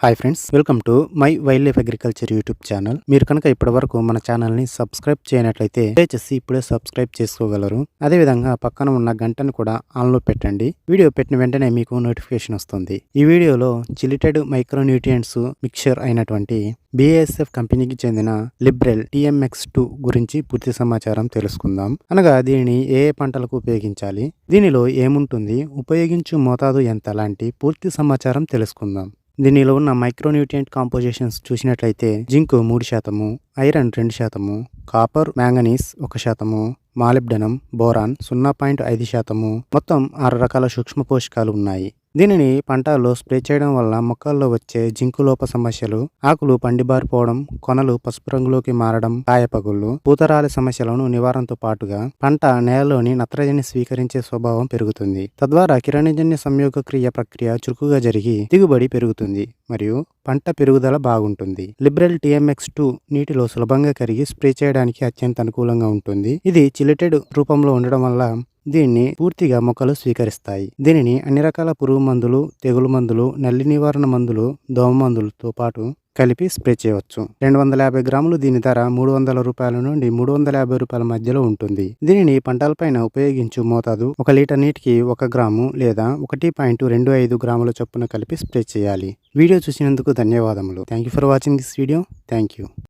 Hi friends, welcome to my wild life agriculture YouTube channel. మీరు కనుక ఇప్పటివరకు మన ఛానల్ని సబ్స్క్రైబ్ చేయనట్లయితే దయచేసి ఇప్పుడే సబ్స్క్రైబ్ చేసుకోగలరు. అదేవిధంగా పక్కన ఉన్న గంటను కూడా ఆన్లో పెట్టండి. వీడియో పెట్టిన వెంటనే మీకు నోటిఫికేషన్ వస్తుంది. ఈ వీడియోలో చిలిటెడ్ మైక్రోన్యూట్రియంట్స్ మిక్చర్ అయినటువంటి BASF కంపెనీకి చెందిన లిబ్రెల్ TMX2 గురించి పూర్తి సమాచారం తెలుసుకుందాం. అనగా దీనిని ఏ పంటలకు ఉపయోగించాలి, దీనిలో ఏముంటుంది, ఉపయోగించు మోతాదు ఎంత లాంటి పూర్తి సమాచారం తెలుసుకుందాం. దీనిలో ఉన్న మైక్రోన్యూట్రియంట్ కాంపోజిషన్స్ చూసినట్లయితే zinc 3%, iron 2%, copper manganese 1%, molybdenum boron 0.5%, మొత్తం 6 రకాల సూక్ష్మ పోషకాలు ఉన్నాయి. దీనిని పంటల్లో స్ప్రే చేయడం వల్ల మొక్కల్లో వచ్చే జింకు లోప సమస్యలు, ఆకులు పండిబారిపోవడం, కొనలు పసుపు రంగులోకి మారడం, కాయపగుళ్ళు, పూతరాలి సమస్యలను నివారణతో పాటుగా పంట నేలలోని నత్రజని స్వీకరించే స్వభావం పెరుగుతుంది. తద్వారా కిరణజన్య సంయోగ క్రియ ప్రక్రియ చురుకుగా జరిగి దిగుబడి పెరుగుతుంది మరియు పంట పెరుగుదల బాగుంటుంది. లిబ్రెల్ TMX2 నీటిలో సులభంగా కరిగి స్ప్రే చేయడానికి అత్యంత అనుకూలంగా ఉంటుంది. ఇది చిలిటెడ్ రూపంలో ఉండడం వల్ల దీన్ని పూర్తిగా మొక్కలు స్వీకరిస్తాయి. దీనిని అన్ని రకాల పురుగు మందులు, తెగులు మందులు, నల్లి నివారణ మందులు, దోమ మందులతో పాటు కలిపి స్ప్రే చేయవచ్చు. 250 గ్రాములు దీని ధర 300 రూపాయల నుండి 350 రూపాయల మధ్యలో ఉంటుంది. దీనిని పంటలపైన ఉపయోగించు మోతాదు 1 లీటర్ నీటికి 1 గ్రాము లేదా 1.25 గ్రాముల చొప్పున కలిపి స్ప్రే చేయాలి. వీడియో చూసినందుకు ధన్యవాదములు. Thank you for watching this video. Thank you.